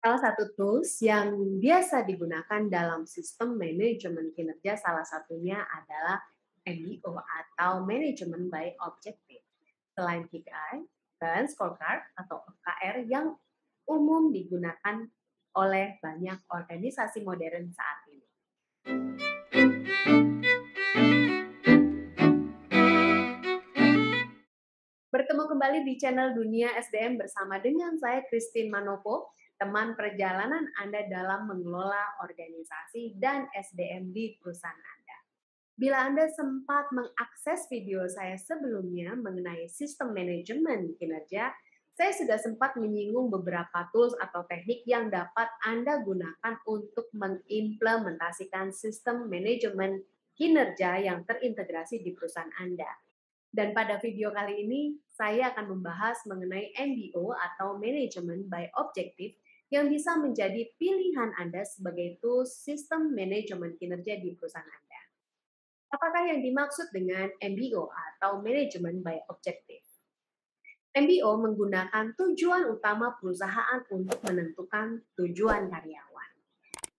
Salah satu tools yang biasa digunakan dalam sistem manajemen kinerja salah satunya adalah MBO atau Management by Objective. Selain KPI dan Scorecard atau OKR yang umum digunakan oleh banyak organisasi modern saat ini. Bertemu kembali di channel Dunia SDM bersama dengan saya Christine Manopo, teman perjalanan Anda dalam mengelola organisasi dan SDM di perusahaan Anda. Bila Anda sempat mengakses video saya sebelumnya mengenai sistem manajemen kinerja, saya sudah sempat menyinggung beberapa tools atau teknik yang dapat Anda gunakan untuk mengimplementasikan sistem manajemen kinerja yang terintegrasi di perusahaan Anda. Dan pada video kali ini, saya akan membahas mengenai MBO atau Management by Objective yang bisa menjadi pilihan Anda sebagai tools sistem manajemen kinerja di perusahaan Anda. Apakah yang dimaksud dengan MBO atau Management by Objective? MBO menggunakan tujuan utama perusahaan untuk menentukan tujuan karyawan.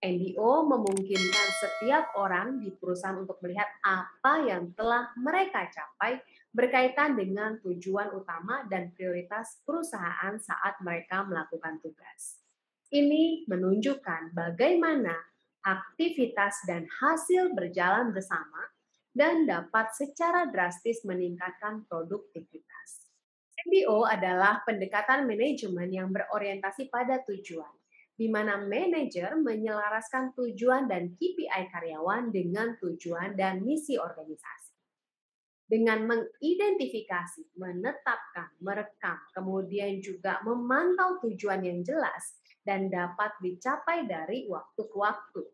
MBO memungkinkan setiap orang di perusahaan untuk melihat apa yang telah mereka capai berkaitan dengan tujuan utama dan prioritas perusahaan saat mereka melakukan tugas. Ini menunjukkan bagaimana aktivitas dan hasil berjalan bersama dan dapat secara drastis meningkatkan produktivitas. MBO adalah pendekatan manajemen yang berorientasi pada tujuan, di mana manajer menyelaraskan tujuan dan KPI karyawan dengan tujuan dan misi organisasi. Dengan mengidentifikasi, menetapkan, merekam, kemudian juga memantau tujuan yang jelas dan dapat dicapai dari waktu ke waktu.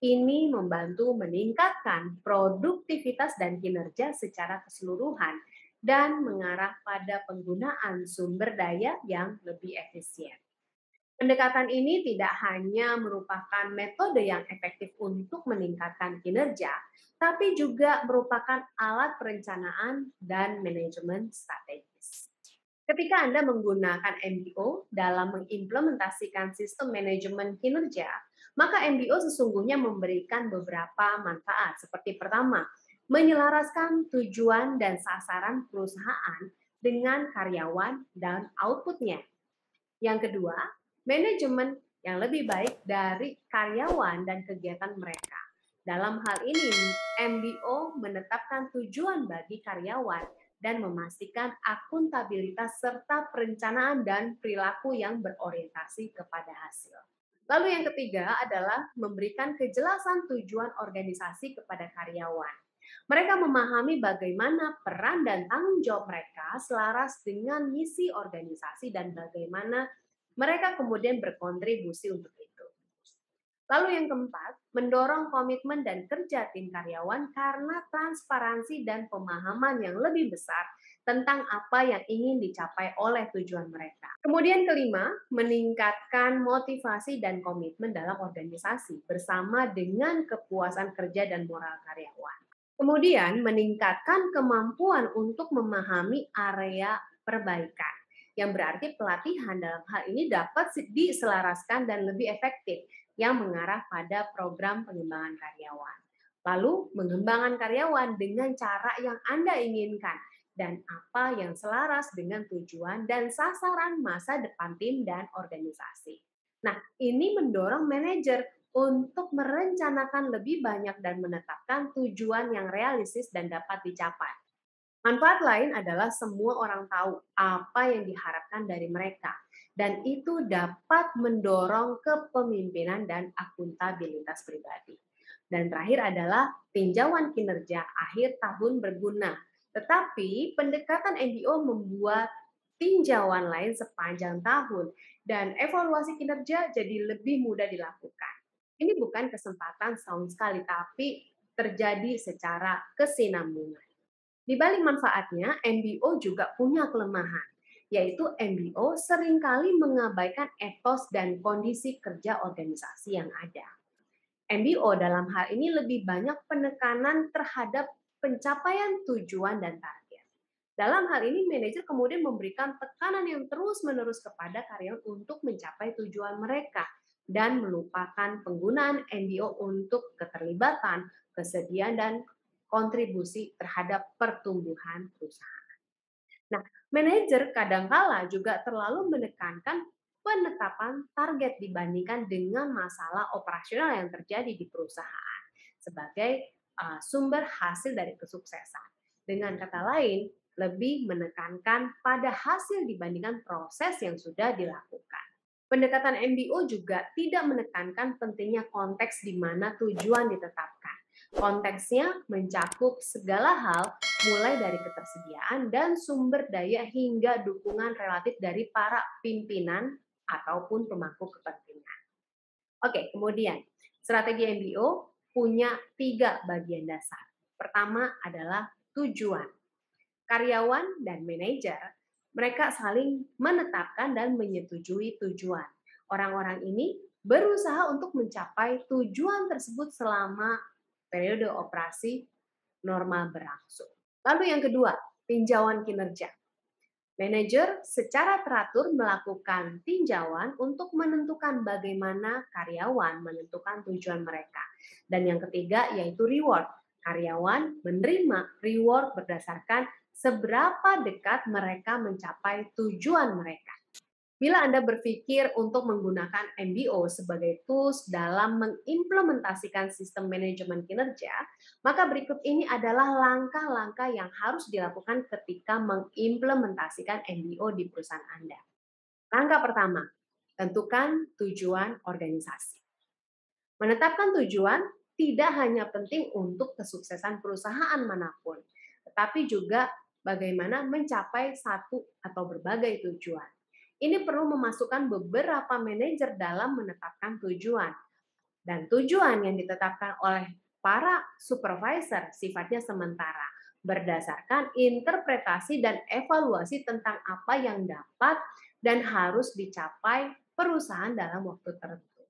Ini membantu meningkatkan produktivitas dan kinerja secara keseluruhan dan mengarah pada penggunaan sumber daya yang lebih efisien. Pendekatan ini tidak hanya merupakan metode yang efektif untuk meningkatkan kinerja, tapi juga merupakan alat perencanaan dan manajemen strategis. Ketika Anda menggunakan MBO dalam mengimplementasikan sistem manajemen kinerja, maka MBO sesungguhnya memberikan beberapa manfaat. Seperti pertama, menyelaraskan tujuan dan sasaran perusahaan dengan karyawan dan outputnya. Yang kedua, manajemen yang lebih baik dari karyawan dan kegiatan mereka. Dalam hal ini, MBO menetapkan tujuan bagi karyawan dan memastikan akuntabilitas serta perencanaan dan perilaku yang berorientasi kepada hasil. Lalu yang ketiga adalah memberikan kejelasan tujuan organisasi kepada karyawan. Mereka memahami bagaimana peran dan tanggung jawab mereka selaras dengan misi organisasi dan bagaimana mereka kemudian berkontribusi untuk itu. Lalu yang keempat, mendorong komitmen dan kerja tim karyawan karena transparansi dan pemahaman yang lebih besar tentang apa yang ingin dicapai oleh tujuan mereka. Kemudian kelima, meningkatkan motivasi dan komitmen dalam organisasi bersama dengan kepuasan kerja dan moral karyawan. Kemudian meningkatkan kemampuan untuk memahami area perbaikan, yang berarti pelatihan dalam hal ini dapat diselaraskan dan lebih efektif yang mengarah pada program pengembangan karyawan. Lalu, mengembangkan karyawan dengan cara yang Anda inginkan dan apa yang selaras dengan tujuan dan sasaran masa depan tim dan organisasi. Nah, ini mendorong manajer untuk merencanakan lebih banyak dan menetapkan tujuan yang realistis dan dapat dicapai. Manfaat lain adalah semua orang tahu apa yang diharapkan dari mereka, dan itu dapat mendorong kepemimpinan dan akuntabilitas pribadi. Dan terakhir adalah tinjauan kinerja akhir tahun berguna. Tetapi pendekatan NDO membuat tinjauan lain sepanjang tahun dan evaluasi kinerja jadi lebih mudah dilakukan. Ini bukan kesempatan setahun sekali, tapi terjadi secara kesinambungan. Di balik manfaatnya, MBO juga punya kelemahan, yaitu MBO seringkali mengabaikan etos dan kondisi kerja organisasi yang ada. MBO dalam hal ini lebih banyak penekanan terhadap pencapaian tujuan dan target. Dalam hal ini, manajer kemudian memberikan tekanan yang terus-menerus kepada karyawan untuk mencapai tujuan mereka. dan melupakan penggunaan MBO untuk keterlibatan, kesediaan, dan kontribusi terhadap pertumbuhan perusahaan. Nah, manajer kadangkala juga terlalu menekankan penetapan target dibandingkan dengan masalah operasional yang terjadi di perusahaan sebagai sumber hasil dari kesuksesan. Dengan kata lain, lebih menekankan pada hasil dibandingkan proses yang sudah dilakukan. Pendekatan MBO juga tidak menekankan pentingnya konteks di mana tujuan ditetapkan. Konteksnya mencakup segala hal, mulai dari ketersediaan dan sumber daya hingga dukungan relatif dari para pimpinan ataupun pemangku kepentingan. Oke, kemudian strategi MBO punya 3 bagian dasar. Pertama adalah tujuan. Karyawan dan manajer, mereka saling menetapkan dan menyetujui tujuan. Orang-orang ini berusaha untuk mencapai tujuan tersebut selama periode operasi normal berlangsung. Lalu yang kedua, tinjauan kinerja. Manajer secara teratur melakukan tinjauan untuk menentukan bagaimana karyawan menentukan tujuan mereka. Dan yang ketiga yaitu reward. Karyawan menerima reward berdasarkan seberapa dekat mereka mencapai tujuan mereka. Bila Anda berpikir untuk menggunakan MBO sebagai tools dalam mengimplementasikan sistem manajemen kinerja, maka berikut ini adalah langkah-langkah yang harus dilakukan ketika mengimplementasikan MBO di perusahaan Anda. Langkah pertama, tentukan tujuan organisasi. Menetapkan tujuan tidak hanya penting untuk kesuksesan perusahaan manapun, tetapi juga bagaimana mencapai satu atau berbagai tujuan. Ini perlu memasukkan beberapa manajer dalam menetapkan tujuan. Dan tujuan yang ditetapkan oleh para supervisor sifatnya sementara, berdasarkan interpretasi dan evaluasi tentang apa yang dapat dan harus dicapai perusahaan dalam waktu tertentu.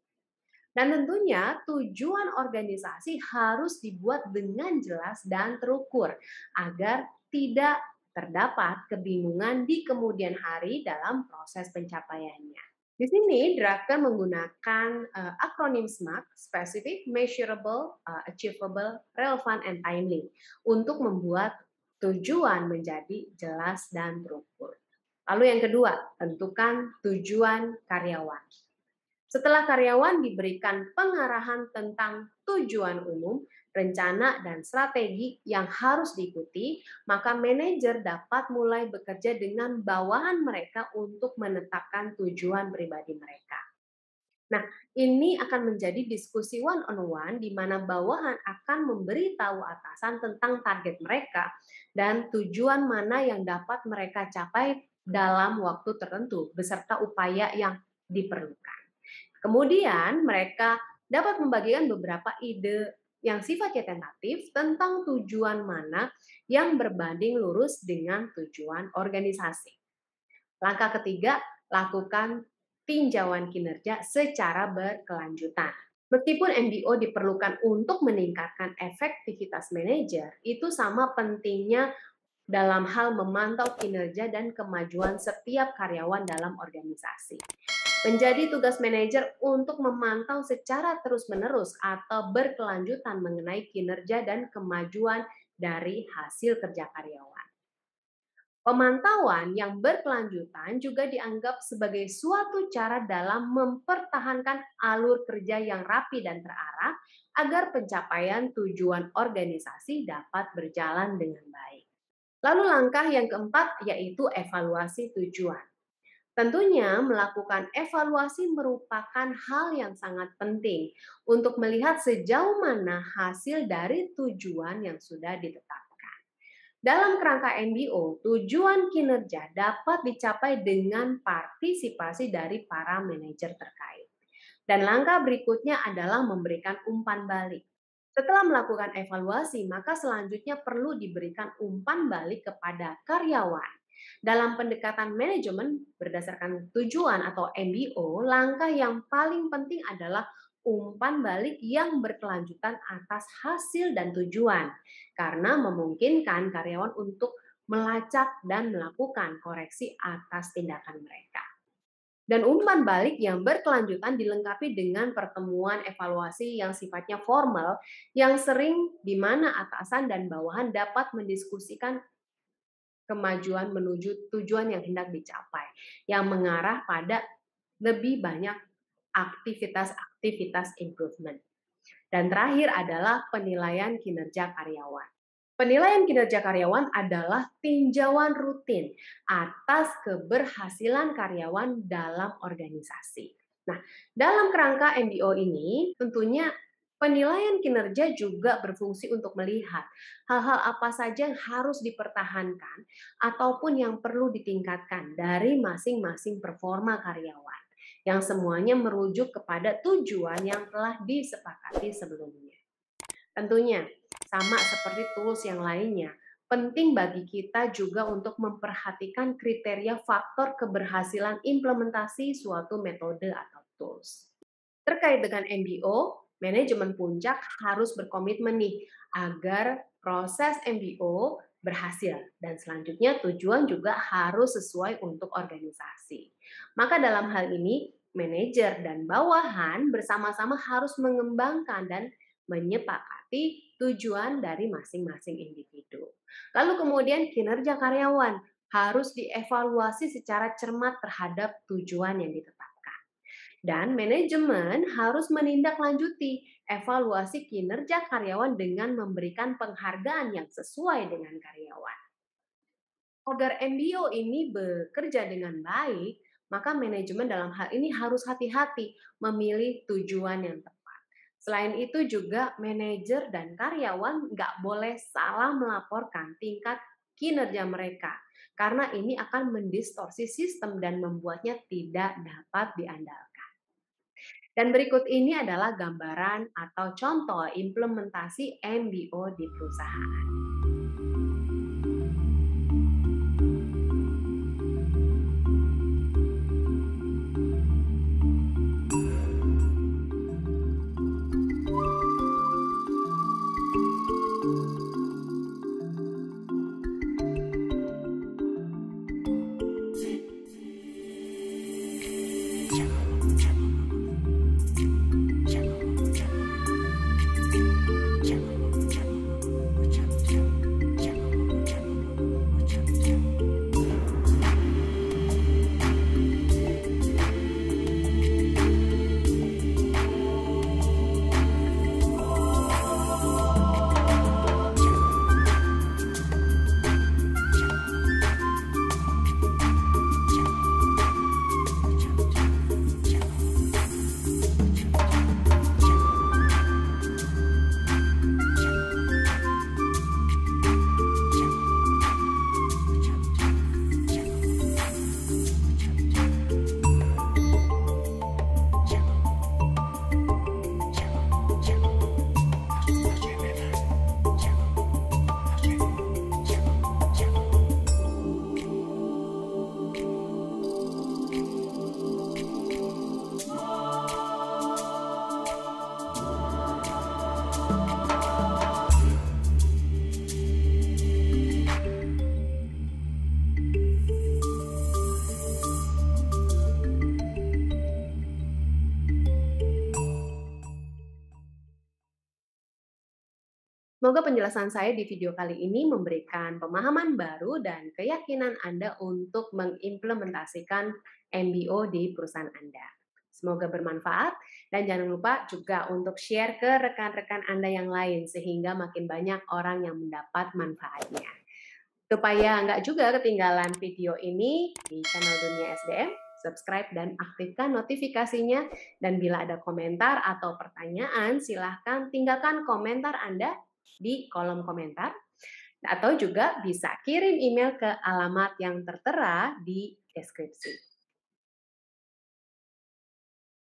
Dan tentunya tujuan organisasi harus dibuat dengan jelas dan terukur agar tidak terdapat kebingungan di kemudian hari dalam proses pencapaiannya. Di sini Draken menggunakan akronim SMART, Specific, Measurable, Achievable, Relevant, and Timely, untuk membuat tujuan menjadi jelas dan terukur. Lalu yang kedua, tentukan tujuan karyawan. Setelah karyawan diberikan pengarahan tentang tujuan umum, rencana, dan strategi yang harus diikuti, maka manajer dapat mulai bekerja dengan bawahan mereka untuk menetapkan tujuan pribadi mereka. Nah, ini akan menjadi diskusi one-on-one di mana bawahan akan memberitahu atasan tentang target mereka dan tujuan mana yang dapat mereka capai dalam waktu tertentu beserta upaya yang diperlukan. Kemudian mereka dapat membagikan beberapa ide yang sifatnya tentatif tentang tujuan mana yang berbanding lurus dengan tujuan organisasi. Langkah ketiga, lakukan tinjauan kinerja secara berkelanjutan. Meskipun MBO diperlukan untuk meningkatkan efektivitas manajer, itu sama pentingnya dalam hal memantau kinerja dan kemajuan setiap karyawan dalam organisasi. Menjadi tugas manajer untuk memantau secara terus-menerus atau berkelanjutan mengenai kinerja dan kemajuan dari hasil kerja karyawan. Pemantauan yang berkelanjutan juga dianggap sebagai suatu cara dalam mempertahankan alur kerja yang rapi dan terarah agar pencapaian tujuan organisasi dapat berjalan dengan baik. Lalu langkah yang keempat yaitu evaluasi tujuan. Tentunya melakukan evaluasi merupakan hal yang sangat penting untuk melihat sejauh mana hasil dari tujuan yang sudah ditetapkan. Dalam kerangka MBO, tujuan kinerja dapat dicapai dengan partisipasi dari para manajer terkait. Dan langkah berikutnya adalah memberikan umpan balik. Setelah melakukan evaluasi, maka selanjutnya perlu diberikan umpan balik kepada karyawan. Dalam pendekatan manajemen berdasarkan tujuan atau MBO, langkah yang paling penting adalah umpan balik yang berkelanjutan atas hasil dan tujuan, karena memungkinkan karyawan untuk melacak dan melakukan koreksi atas tindakan mereka. Dan umpan balik yang berkelanjutan dilengkapi dengan pertemuan evaluasi yang sifatnya formal, yang sering di mana atasan dan bawahan dapat mendiskusikan kemajuan menuju tujuan yang hendak dicapai, yang mengarah pada lebih banyak aktivitas-aktivitas improvement. Dan terakhir adalah penilaian kinerja karyawan. Penilaian kinerja karyawan adalah tinjauan rutin atas keberhasilan karyawan dalam organisasi. Nah, dalam kerangka MBO ini, tentunya penilaian kinerja juga berfungsi untuk melihat hal-hal apa saja yang harus dipertahankan ataupun yang perlu ditingkatkan dari masing-masing performa karyawan, yang semuanya merujuk kepada tujuan yang telah disepakati sebelumnya. Tentunya, sama seperti tools yang lainnya, penting bagi kita juga untuk memperhatikan kriteria faktor keberhasilan implementasi suatu metode atau tools. Terkait dengan MBO, manajemen puncak harus berkomitmen nih agar proses MBO berhasil dan selanjutnya tujuan juga harus sesuai untuk organisasi. Maka dalam hal ini, manajer dan bawahan bersama-sama harus mengembangkan dan menyepakati tujuan dari masing-masing individu. Lalu kemudian kinerja karyawan harus dievaluasi secara cermat terhadap tujuan yang ditetapkan. Dan manajemen harus menindaklanjuti evaluasi kinerja karyawan dengan memberikan penghargaan yang sesuai dengan karyawan. Agar MBO ini bekerja dengan baik, maka manajemen dalam hal ini harus hati-hati memilih tujuan yang tepat. Selain itu juga manajer dan karyawan nggak boleh salah melaporkan tingkat kinerja mereka, karena ini akan mendistorsi sistem dan membuatnya tidak dapat diandalkan. Dan berikut ini adalah gambaran atau contoh implementasi MBO di perusahaan. Semoga penjelasan saya di video kali ini memberikan pemahaman baru dan keyakinan Anda untuk mengimplementasikan MBO di perusahaan Anda. Semoga bermanfaat dan jangan lupa juga untuk share ke rekan-rekan Anda yang lain sehingga makin banyak orang yang mendapat manfaatnya. Supaya nggak juga ketinggalan video ini di channel Dunia SDM, subscribe dan aktifkan notifikasinya. Dan bila ada komentar atau pertanyaan, silahkan tinggalkan komentar Anda di kolom komentar, atau juga bisa kirim email ke alamat yang tertera di deskripsi.